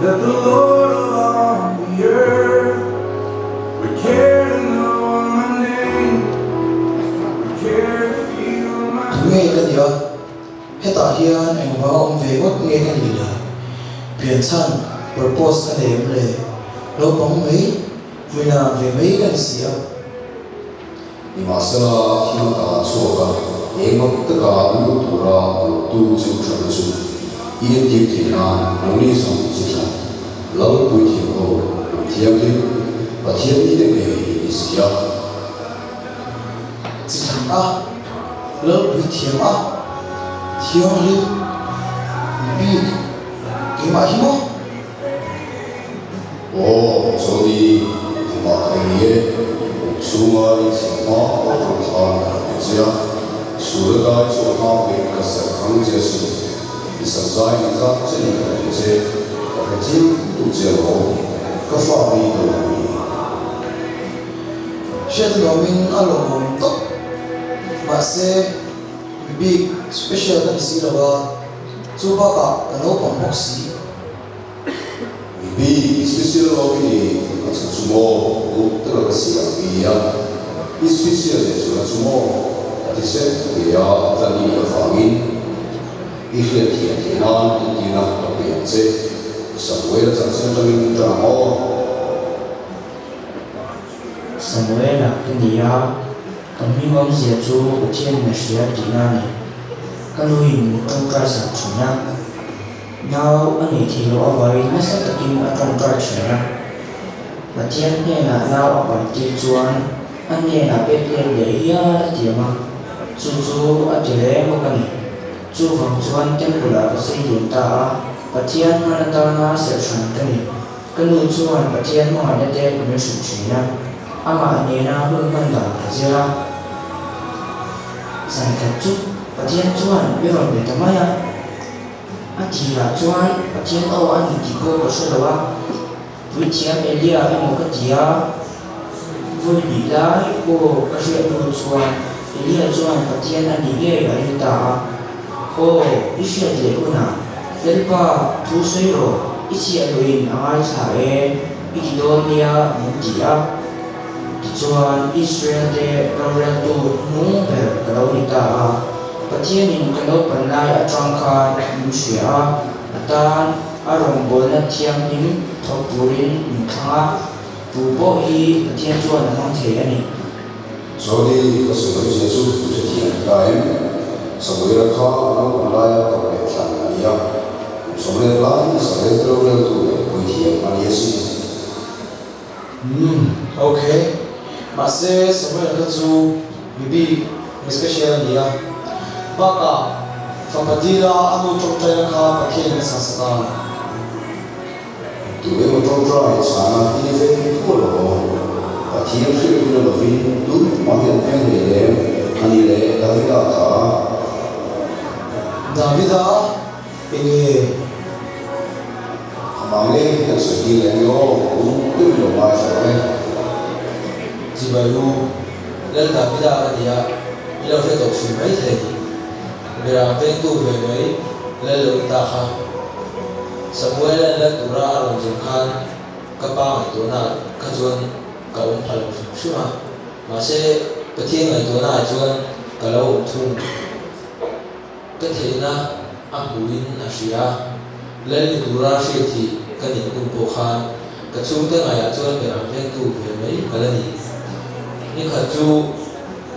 that the Lord along the earth would care to know my name, would care to feel my nghe cái gì đó hết tại hiền anh vào ông về mất nghe cái gì đó biển san purpose cái này lệ lâu bóng mấy vì là về mấy cái gì đó ni ma sa hi ma ta so ka e ma ta ka lu tu ra tu chu chu chu yên tiệp thì na nông lý sống chỉ là lâu tuổi thiểu hồ thiệp đi và thiệp đi để về gì đó chỉ thằng à lâu tuổi thiệp à thiệp đi bị cái mà hi mo ồ rồi đi mà cái gì xuống mà đi xem mà ở trong thang cái gì á xuống cái chỗ thang bên cái sân khấu gì đó đi sân dài đi ra trên cái gì cái chim tụ chia lỗ cái pha đi đồ chuyện đó mình ăn lẩu mồm tốt mà sẽ bị special cái gì đó chú ba cả cái nấu bằng bốc xí vì special lỗ cái gì là chúng mô tức là cái gì là vì á special là chúng mô thì sẽ vì á ta đi ở phòng in ít hiện thì nó thì nó đặc biệt sẽ Samuel là sản sinh ra mình ra họ Samuel là cái gì á còn mình ông diệt chú của thiên là sửa tí na này các lối hình trong trai sản chủ năng nhau anh ấy thì lo vậy nó sẽ tự in ở trong trai sửa ra và thiên này là nào ở bài tiền chuan anh này là biết liền để ý thì mà chú ở chỗ đấy một cái này chú phòng chuan tên của là có xây dựng ta và thiên là ta nó sẽ chuyển cái núi chuan và thiên mà họ đã đem của nó sụp chuyển ra ama anh ấy nó luôn ban đầu là gì ra giải thật chút và thiên chuan biết rồi để tao mai anh chỉ là chuan và thiên anh thì cô có số đâu với thiên Elia em một cái gì với bị lái cô cái chuyện của chuan Elia chuan và thiên anh đi nghe ở đây ta ít chuyện gì cũng nào đến ba thu suy rồi ít chuyện rồi ai xài ít đồ nia muốn gì chuan Israel de Gabriel tu nung per kalau kita pathian in kalau panai atang khan musia atan arong bolna thiam in thopurin thanga tubo hi pathian chuan among the ani rồi đi có sự nói chuyện su sẽ thiện cái em Samuel là khó nó còn lại có vẻ chẳng là gì à Samuel lại Samuel đâu đâu tụ để bồi thiện mà Giêsu okay mà sẽ Samuel là chú bị special gì à baka fakadila anu trong trai na kha pakhen na sasaka tụi em trong trai sáng đi về phố lộ và thiêm sự đi là vì đúng mà hiện em để em anh đi lễ David đã Davida ini mang lên cái sự đi lễ đó cũng tương đồng mai rồi đấy chỉ bởi lu lên Davida cái gì à bây giờ sẽ tổ chức mấy thế bây giờ bên tu về mấy lên lối ta khá Samuel lên tu ra lòng dùng khan các ba ngày tuổi nào các chuan cậu ông phải làm chứ mà sẽ cái thiên ngày tuổi nào chuan cả lâu ông thun cái thế na anh huin Asia lên tu ra sẽ thì cái những cung bộ khan cái chung tới ngày chuan bây giờ bên tu về mấy cái là gì nhưng khẩn chu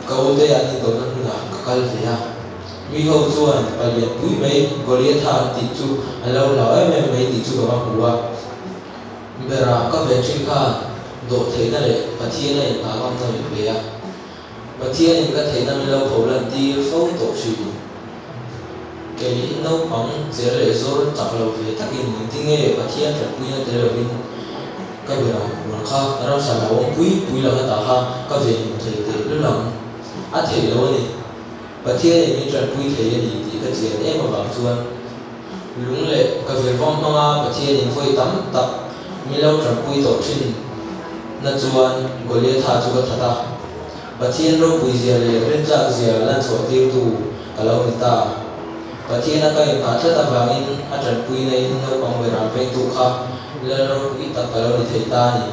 cậu đây anh tổ năng là cái gì à vì hậu chuan và liền bụi mấy Goliath thà tịt chu anh lâu lâu em mấy tịt chu các bạn hùa bây giờ các về chuyên kha độ thế này và thiên này ta quan tâm về à và thiên những cái thế này lâu phổ lần đi phẫu tổ chức cái nấu bóng dễ lệ rồi tập lâu về tất nhiên những tiếng nghe và thiên thật quý nhất để là vinh cái việc nào muốn kha nó sản là ông quý là cái ta kha các về những thế thế lúc lòng ăn thế lâu này và thiên này những trận quý thế gì thì cái gì em mà bảo chuan lúng lệ cái việc vong hoa và thiên những phơi tắm tập mi lâu trận quý tổ chức na chuan Goliath tha chu ka thata pathian ro pui zia le ren chak zia lan chho tir tu kalau ni ta Pathian kai pa thata wangin atran pui nei no pang we ram pe tu kha lelo pui ta kalo ni theita ni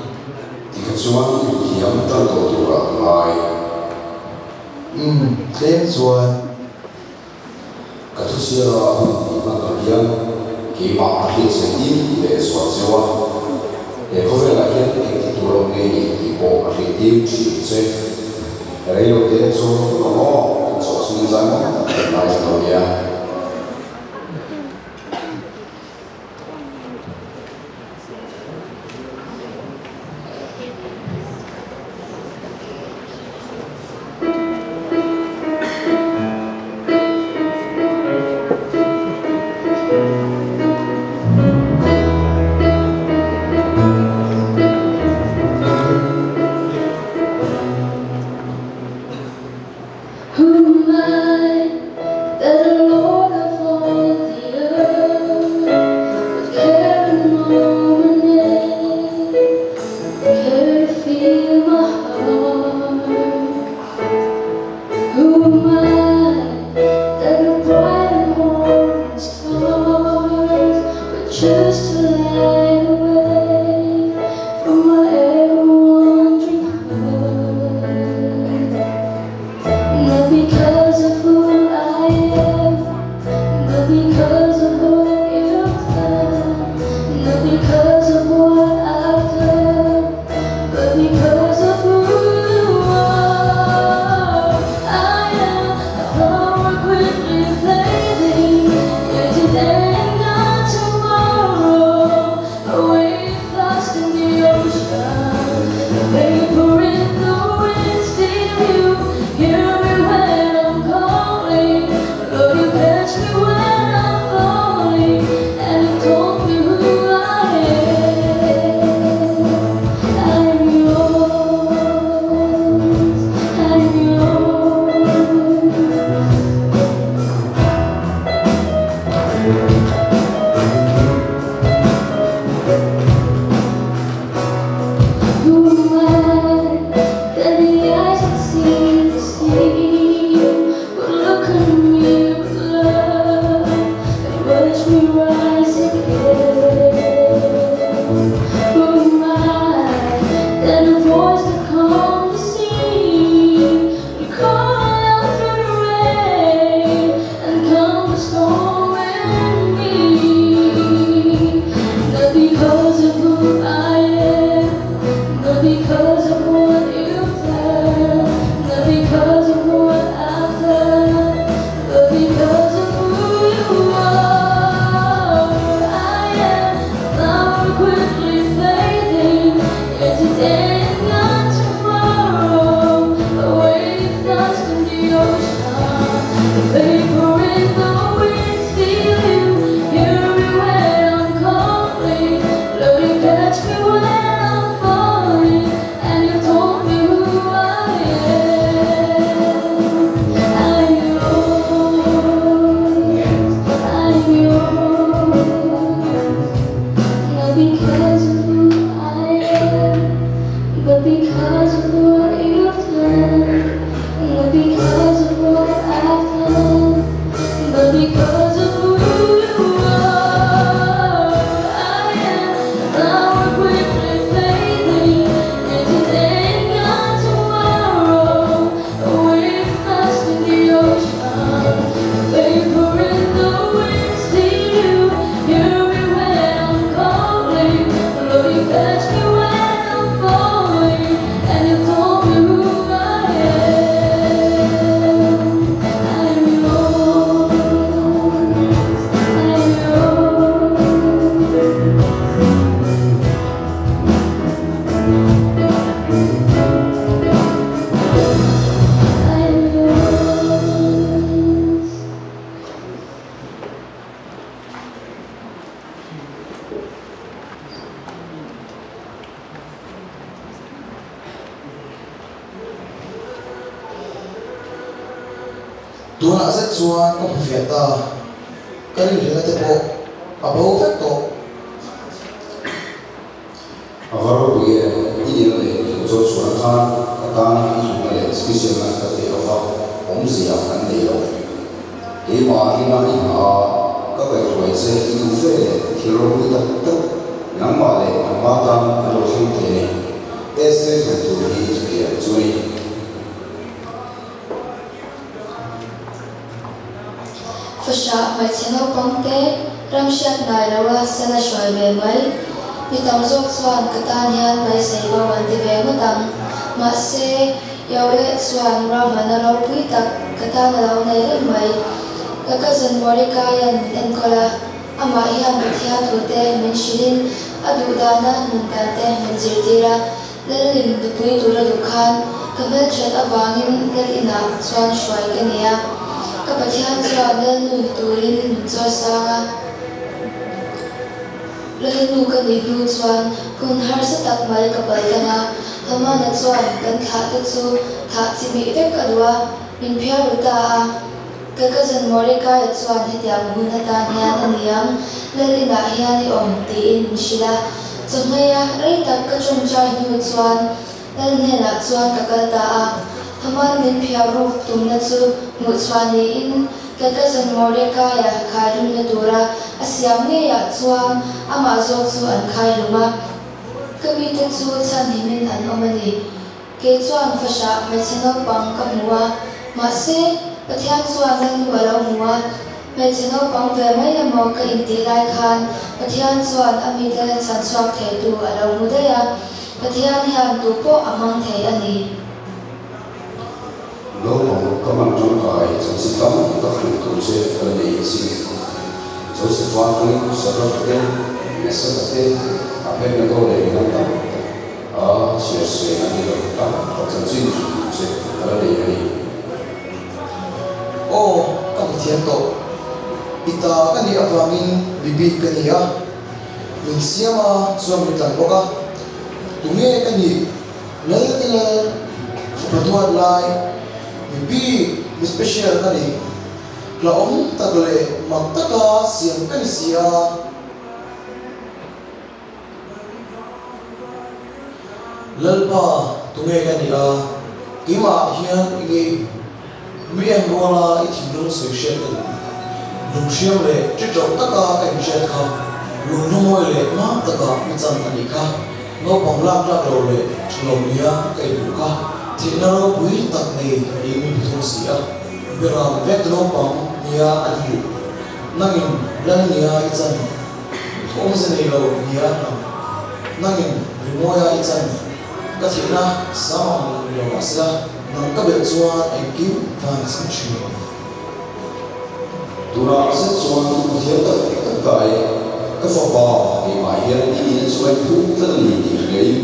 thì cái chuan thì hiểm tan tổ tu ra mai Tlem chuan cái thứ xưa là thì mà cái hiểm khi mà khi sẽ đi để soạn xíu để có thể là hiện cái tu ra ngay thì bộ cái tiêu chỉ sẽ đấy là cái số nó số sinh ra nó lại nó nha Tuan azat chuan ka fiata kari ringa te po abo vek to agar buye ini le jo chuan khan kan i le special na ka te ro om sia kan de ro cái mà đi nói các cái tuổi sẽ đi du về thì rồi mới tập tập nắm mà để nắm mà tăng rồi không thể này để sẽ phải tu đi cho kia cho đi Phật xã mai chén hậu bóng tế ram siat nai rawa sana shoi ve mai mi tam zok swan katan hian mai sei ba wan ti ve ma tam ma se yawe swan ram na ro pui tak katan ro nei le mai ka ka zan mori ka yan en kola ama hian mi thia tu te min shirin adu dana nun ta te min zirtira lelim du pui tu la du khan ka mel chat awangin lel ina swan shoi ka nia ka pathian chuan lel nun turin nun chaw sanga lel nu ka ni nu chuan kun har sa tak mai ka pal tanga hamana chuan kan tha te chu tha chimi vek adwa min phia ruta a ka zan mori ka chuan hetiam hun ta hian aniam lel ina hian I om ti in shila chumaya rei tak ka chung chai nu chuan lel hena chuan ka kal ta a haman min phia ru tum na chu mu chwani in ka zan mori ka ya khailum na tura asiam nge ya chuan ama zok chu an khailuma kami te chu chan himin an omani ke chuan fasha mai cheno pang ka muwa ma se pathian chuan nan nu alo muwa mai cheno pang ve mai amo ka inti lai khan pathian chuan ami te chan chuak the tu alo mu de ya pathian hian tu po amang thei ani lâu bóng các bạn trong cái trong sự tâm các hành công sẽ ở đây xin cho sự thoát ly sự rất tên nghe sự thật tên các bên là tôi để nắm bắt chia sẻ anh đi các và chân chính sẽ ở đây này ô các thiên tổ ita kan ni awangin bibi kan ni a min siama suam bitan boka tunge kan ni lel tilal patuat lai bibi mi special kan ni la om tagle maktaka siam kan sia lalpa tunge kan ni a kima hian ngi mi en rola ithilung social lung shiam le chichok taka kan shet kha lung nomoi le ma taka mi chan ani kha no pangla la lo le chlom nia kai du kha thina ro pui tak nei i mi thu sia bera vet no pang nia ani nangin lan nia I chan thom se nei lo nia nangin rimoya I chan ka thina samang lo asla nang ka be chuan ai kim van sin chi tuna sẽ chọn hiến tất tất cái các phò bò thì mà hiến đi đến xoay thu tất lì thì lấy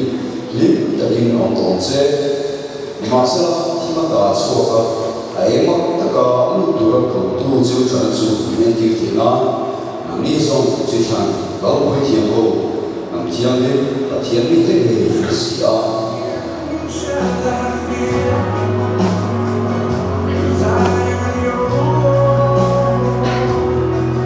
lip tất in ông tổng sẽ mà sẽ khi mà cả số cả ấy mà tất cả lúc tụi nó cầu tu chiếu chuẩn su miền tiêu thì nó nằm đi xong chiếu chuẩn bảo với thiền hồ nằm thiền lên và thiền đi thế